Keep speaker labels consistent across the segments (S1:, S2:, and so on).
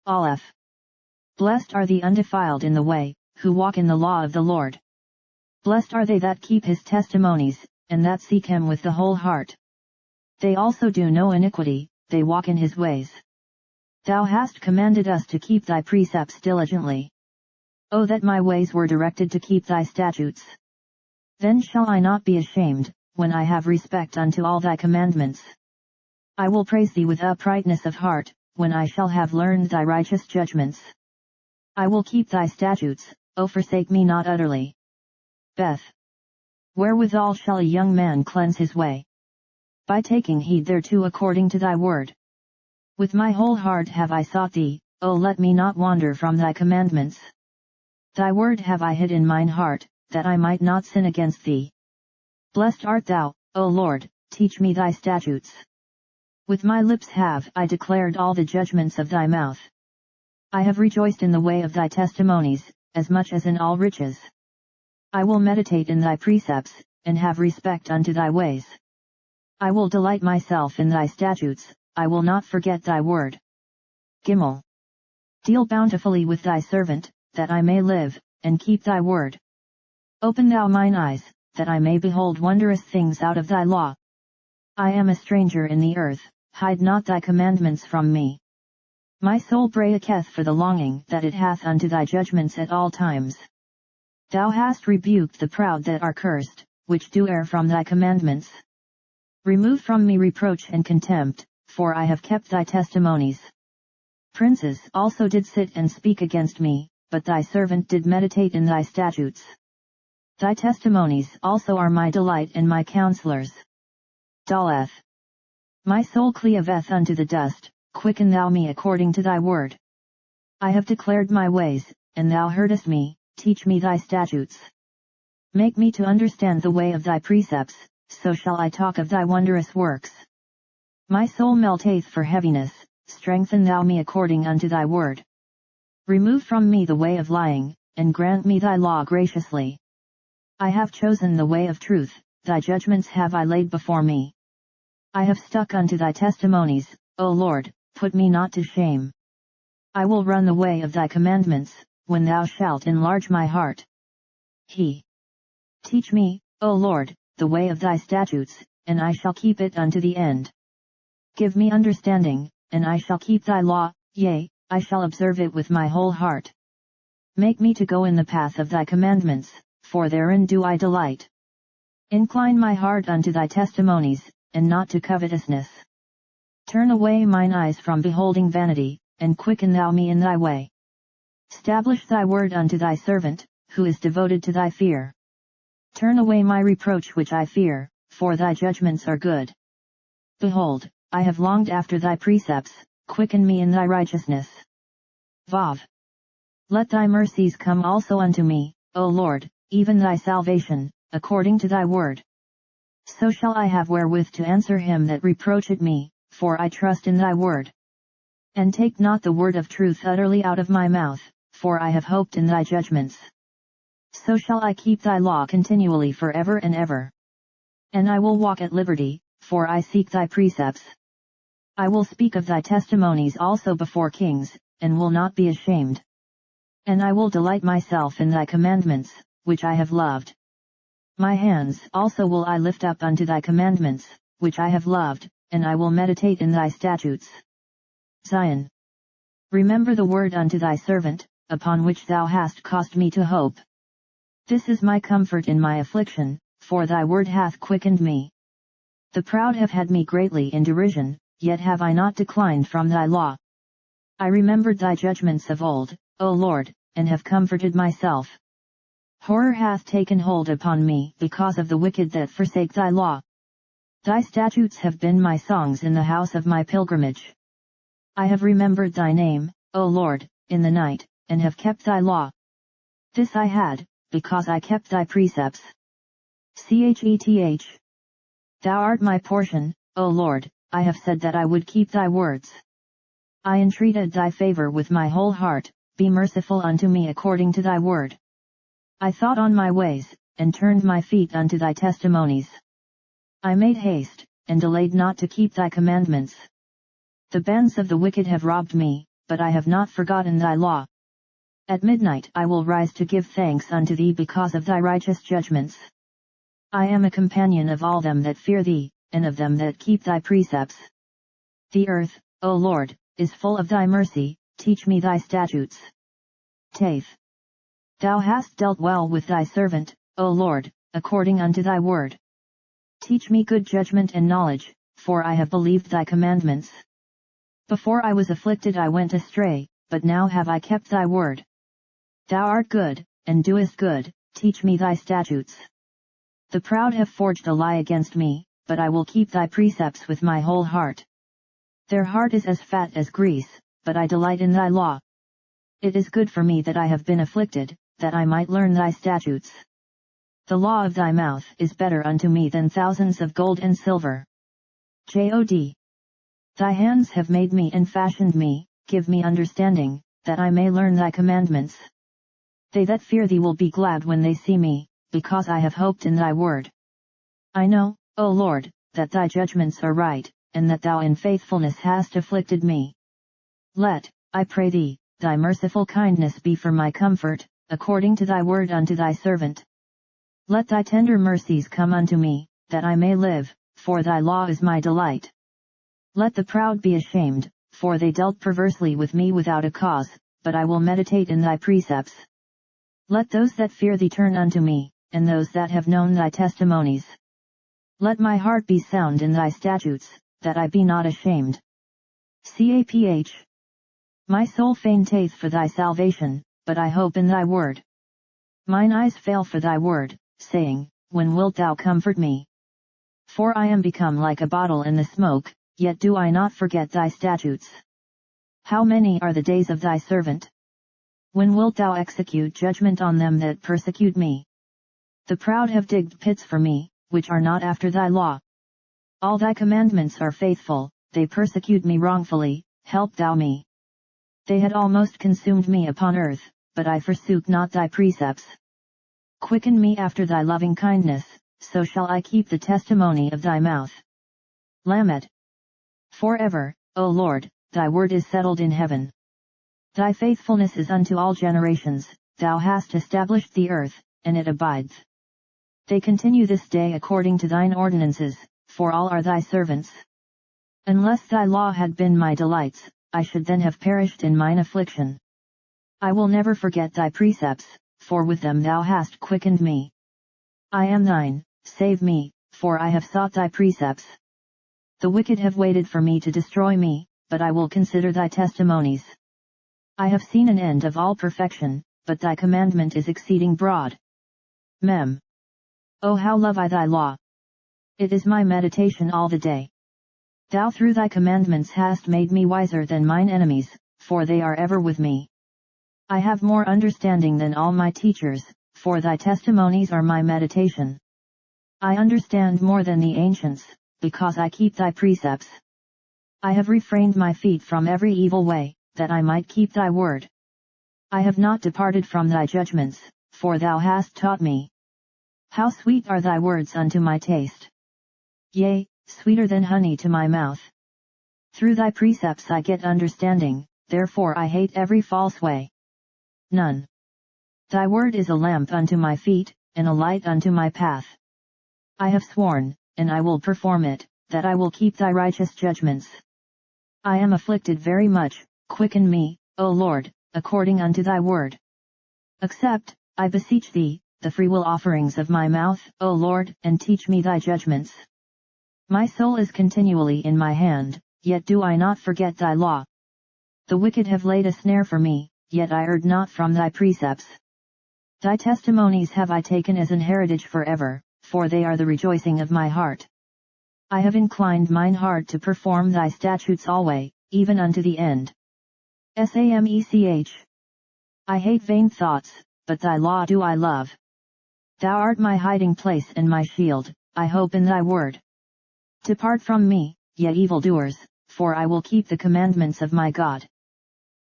S1: Aleph. Blessed are the undefiled in the way, who walk in the law of the Lord. Blessed are they that keep his testimonies, and that seek him with the whole heart. They also do no iniquity, they walk in his ways. Thou hast commanded us to keep thy precepts diligently. O that my ways were directed to keep thy statutes! Then shall I not be ashamed, when I have respect unto all thy commandments. I will praise thee with uprightness of heart, when I shall have learned thy righteous judgments. I will keep thy statutes, O forsake me not utterly. Beth. Wherewithal shall a young man cleanse his way? By taking heed thereto according to thy word. With my whole heart have I sought thee, O let me not wander from thy commandments. Thy word have I hid in mine heart, that I might not sin against thee. Blessed art thou, O Lord, teach me thy statutes. With my lips have I declared all the judgments of thy mouth. I have rejoiced in the way of thy testimonies, as much as in all riches. I will meditate in thy precepts, and have respect unto thy ways. I will delight myself in thy statutes, I will not forget thy word. Gimel. Deal bountifully with thy servant, that I may live, and keep thy word. Open thou mine eyes, that I may behold wondrous things out of thy law. I am a stranger in the earth, hide not thy commandments from me. My soul breaketh for the longing that it hath unto thy judgments at all times. Thou hast rebuked the proud that are cursed, which do err from thy commandments. Remove from me reproach and contempt, for I have kept thy testimonies. Princes also did sit and speak against me, but thy servant did meditate in thy statutes. Thy testimonies also are my delight and my counselors. Daleth. My soul cleaveth unto the dust, quicken thou me according to thy word. I have declared my ways, and thou heardest me, teach me thy statutes. Make me to understand the way of thy precepts, so shall I talk of thy wondrous works. My soul melteth for heaviness, strengthen thou me according unto thy word. Remove from me the way of lying, and grant me thy law graciously. I have chosen the way of truth, thy judgments have I laid before me. I have stuck unto thy testimonies, O Lord, put me not to shame. I will run the way of thy commandments, when thou shalt enlarge my heart. Teach me, O Lord, the way of thy statutes, and I shall keep it unto the end. Give me understanding, and I shall keep thy law, yea, I shall observe it with my whole heart. Make me to go in the path of thy commandments, for therein do I delight. Incline my heart unto thy testimonies, and not to covetousness. Turn away mine eyes from beholding vanity, and quicken thou me in thy way. Stablish thy word unto thy servant, who is devoted to thy fear. Turn away my reproach which I fear, for thy judgments are good. Behold, I have longed after thy precepts, quicken me in thy righteousness. Vav. Let thy mercies come also unto me, O Lord, even thy salvation, according to thy word. So shall I have wherewith to answer him that reproacheth me, for I trust in thy word. And take not the word of truth utterly out of my mouth, for I have hoped in thy judgments. So shall I keep thy law continually forever and ever. And I will walk at liberty, for I seek thy precepts. I will speak of thy testimonies also before kings, and will not be ashamed. And I will delight myself in thy commandments, which I have loved. My hands also will I lift up unto thy commandments, which I have loved, and I will meditate in thy statutes. Zion. Remember the word unto thy servant, upon which thou hast caused me to hope. This is my comfort in my affliction, for thy word hath quickened me. The proud have had me greatly in derision, yet have I not declined from thy law. I remembered thy judgments of old, O Lord, and have comforted myself. Horror hath taken hold upon me because of the wicked that forsake thy law. Thy statutes have been my songs in the house of my pilgrimage. I have remembered thy name, O Lord, in the night, and have kept thy law. This I had, because I kept thy precepts. Chet. Thou art my portion, O Lord, I have said that I would keep thy words. I entreated thy favor with my whole heart, be merciful unto me according to thy word. I thought on my ways, and turned my feet unto thy testimonies. I made haste, and delayed not to keep thy commandments. The bands of the wicked have robbed me, but I have not forgotten thy law. At midnight I will rise to give thanks unto thee because of thy righteous judgments. I am a companion of all them that fear thee, and of them that keep thy precepts. The earth, O Lord, is full of thy mercy, teach me thy statutes. Taith. Thou hast dealt well with thy servant, O Lord, according unto thy word. Teach me good judgment and knowledge, for I have believed thy commandments. Before I was afflicted I went astray, but now have I kept thy word. Thou art good, and doest good, teach me thy statutes. The proud have forged a lie against me, but I will keep thy precepts with my whole heart. Their heart is as fat as grease, but I delight in thy law. It is good for me that I have been afflicted, that I might learn thy statutes. The law of thy mouth is better unto me than thousands of gold and silver. Jod. Thy hands have made me and fashioned me, give me understanding, that I may learn thy commandments. They that fear thee will be glad when they see me, because I have hoped in thy word. I know, O Lord, that thy judgments are right, and that thou in faithfulness hast afflicted me. Let, I pray thee, thy merciful kindness be for my comfort, according to thy word unto thy servant. Let thy tender mercies come unto me, that I may live, for thy law is my delight. Let the proud be ashamed, for they dealt perversely with me without a cause, but I will meditate in thy precepts. Let those that fear thee turn unto me, and those that have known thy testimonies. Let my heart be sound in thy statutes, that I be not ashamed. Caph. My soul fainteth for thy salvation, but I hope in thy word. Mine eyes fail for thy word, saying, when wilt thou comfort me? For I am become like a bottle in the smoke, yet do I not forget thy statutes. How many are the days of thy servant? When wilt thou execute judgment on them that persecute me? The proud have digged pits for me, which are not after thy law. All thy commandments are faithful, they persecute me wrongfully, help thou me. They had almost consumed me upon earth, but I forsook not thy precepts. Quicken me after thy loving kindness, so shall I keep the testimony of thy mouth. Lamed. Forever, O Lord, thy word is settled in heaven. Thy faithfulness is unto all generations, thou hast established the earth, and it abides. They continue this day according to thine ordinances, for all are thy servants. Unless thy law had been my delights, I should then have perished in mine affliction. I will never forget thy precepts, for with them thou hast quickened me. I am thine, save me, for I have sought thy precepts. The wicked have waited for me to destroy me, but I will consider thy testimonies. I have seen an end of all perfection, but thy commandment is exceeding broad. Mem. O how love I thy law! It is my meditation all the day. Thou through thy commandments hast made me wiser than mine enemies, for they are ever with me. I have more understanding than all my teachers, for thy testimonies are my meditation. I understand more than the ancients, because I keep thy precepts. I have refrained my feet from every evil way, that I might keep thy word. I have not departed from thy judgments, for thou hast taught me. How sweet are thy words unto my taste! Yea, sweeter than honey to my mouth. Through thy precepts I get understanding, therefore I hate every false way. None. Thy word is a lamp unto my feet, and a light unto my path. I have sworn, and I will perform it, that I will keep thy righteous judgments. I am afflicted very much, quicken me, O Lord, according unto thy word. Accept, I beseech thee, the freewill offerings of my mouth, O Lord, and teach me thy judgments. My soul is continually in my hand, yet do I not forget thy law. The wicked have laid a snare for me, yet I erred not from thy precepts. Thy testimonies have I taken as an heritage forever, for they are the rejoicing of my heart. I have inclined mine heart to perform thy statutes alway, even unto the end. Samech. I hate vain thoughts, but thy law do I love. Thou art my hiding place and my shield, I hope in thy word. Depart from me, ye evildoers, for I will keep the commandments of my God.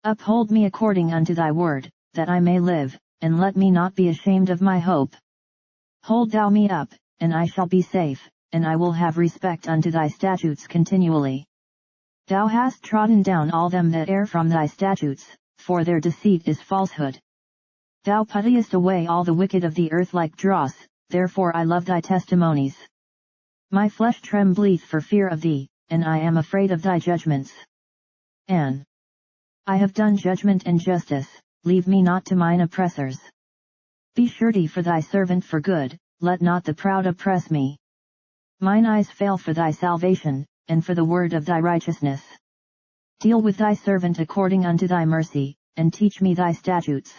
S1: Uphold me according unto thy word, that I may live, and let me not be ashamed of my hope. Hold thou me up, and I shall be safe, and I will have respect unto thy statutes continually. Thou hast trodden down all them that err from thy statutes, for their deceit is falsehood. Thou puttest away all the wicked of the earth like dross, therefore I love thy testimonies. My flesh trembleth for fear of thee, and I am afraid of thy judgments. An I have done judgment and justice, leave me not to mine oppressors. Be surety for thy servant for good, let not the proud oppress me. Mine eyes fail for thy salvation, and for the word of thy righteousness. Deal with thy servant according unto thy mercy, and teach me thy statutes.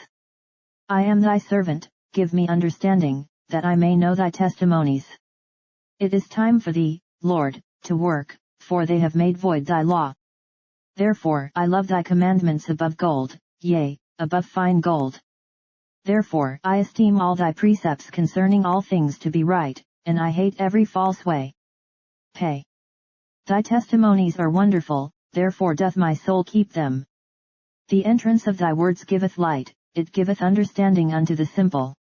S1: I am thy servant, give me understanding, that I may know thy testimonies. It is time for thee, Lord, to work, for they have made void thy law. Therefore I love thy commandments above gold, yea, above fine gold. Therefore I esteem all thy precepts concerning all things to be right, and I hate every false way. Pay. Thy testimonies are wonderful, therefore doth my soul keep them. The entrance of thy words giveth light, it giveth understanding unto the simple.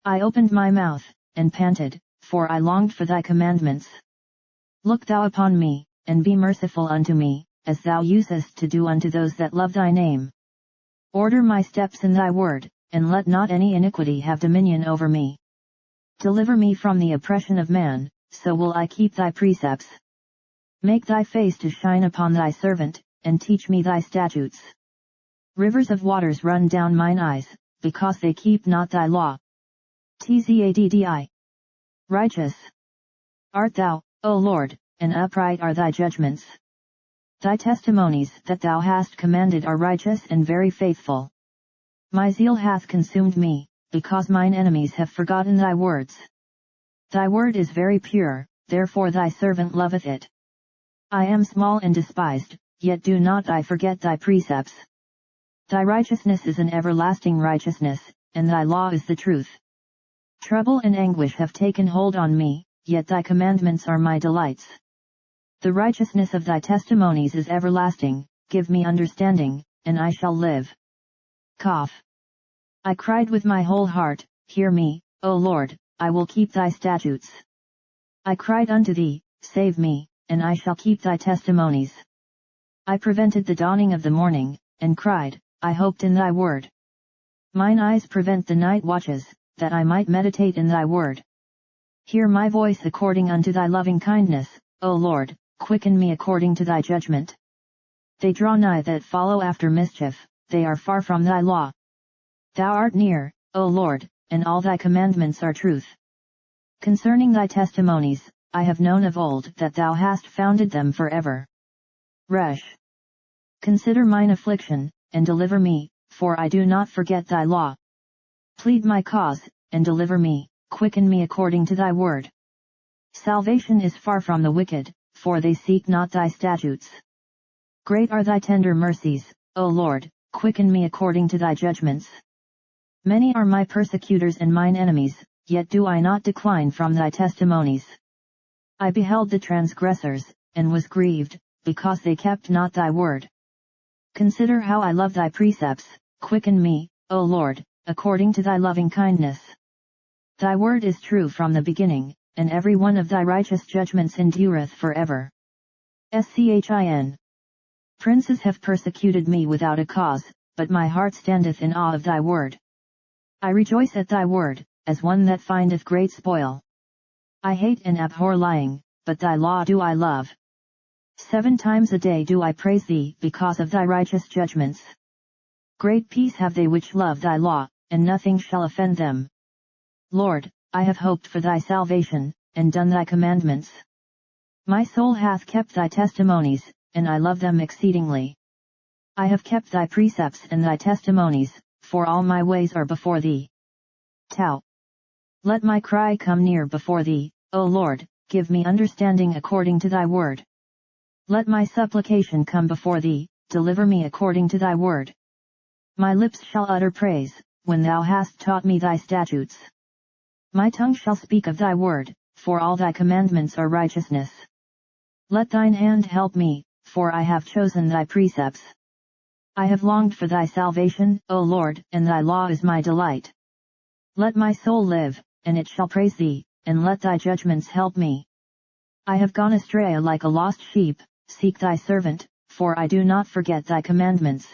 S1: I opened my mouth, and panted, for I longed for thy commandments. Look thou upon me, and be merciful unto me, as thou usest to do unto those that love thy name. Order my steps in thy word, and let not any iniquity have dominion over me. Deliver me from the oppression of man, so will I keep thy precepts. Make thy face to shine upon thy servant, and teach me thy statutes. Rivers of waters run down mine eyes, because they keep not thy law. Tzaddi. Righteous art thou, O Lord, and upright are thy judgments. Thy testimonies that thou hast commanded are righteous and very faithful. My zeal hath consumed me, because mine enemies have forgotten thy words. Thy word is very pure, therefore thy servant loveth it. I am small and despised, yet do not I forget thy precepts. Thy righteousness is an everlasting righteousness, and thy law is the truth. Trouble and anguish have taken hold on me, yet thy commandments are my delights. The righteousness of thy testimonies is everlasting, give me understanding, and I shall live. Cough. I cried with my whole heart, hear me, O Lord, I will keep thy statutes. I cried unto thee, save me, and I shall keep thy testimonies. I prevented the dawning of the morning, and cried, I hoped in thy word. Mine eyes prevent the night watches, that I might meditate in thy word. Hear my voice according unto thy loving kindness, O Lord, quicken me according to thy judgment. They draw nigh that follow after mischief, they are far from thy law. Thou art near, O Lord, and all thy commandments are truth. Concerning thy testimonies, I have known of old that thou hast founded them forever. Resh. Consider mine affliction, and deliver me, for I do not forget thy law. Plead my cause, and deliver me, quicken me according to thy word. Salvation is far from the wicked, for they seek not thy statutes. Great are thy tender mercies, O Lord, quicken me according to thy judgments. Many are my persecutors and mine enemies, yet do I not decline from thy testimonies. I beheld the transgressors, and was grieved, because they kept not thy word. Consider how I love thy precepts, quicken me, O Lord, according to thy loving kindness. Thy word is true from the beginning, and every one of thy righteous judgments endureth forever. Schin. Princes have persecuted me without a cause, but my heart standeth in awe of thy word. I rejoice at thy word, as one that findeth great spoil. I hate and abhor lying, but thy law do I love. 7 times a day do I praise thee because of thy righteous judgments. Great peace have they which love thy law, and nothing shall offend them. Lord, I have hoped for thy salvation, and done thy commandments. My soul hath kept thy testimonies, and I love them exceedingly. I have kept thy precepts and thy testimonies, for all my ways are before thee. Tau. Let my cry come near before thee, O Lord, give me understanding according to thy word. Let my supplication come before thee, deliver me according to thy word. My lips shall utter praise, when thou hast taught me thy statutes. My tongue shall speak of thy word, for all thy commandments are righteousness. Let thine hand help me, for I have chosen thy precepts. I have longed for thy salvation, O Lord, and thy law is my delight. Let my soul live, and it shall praise thee, and let thy judgments help me. I have gone astray like a lost sheep, seek thy servant, for I do not forget thy commandments.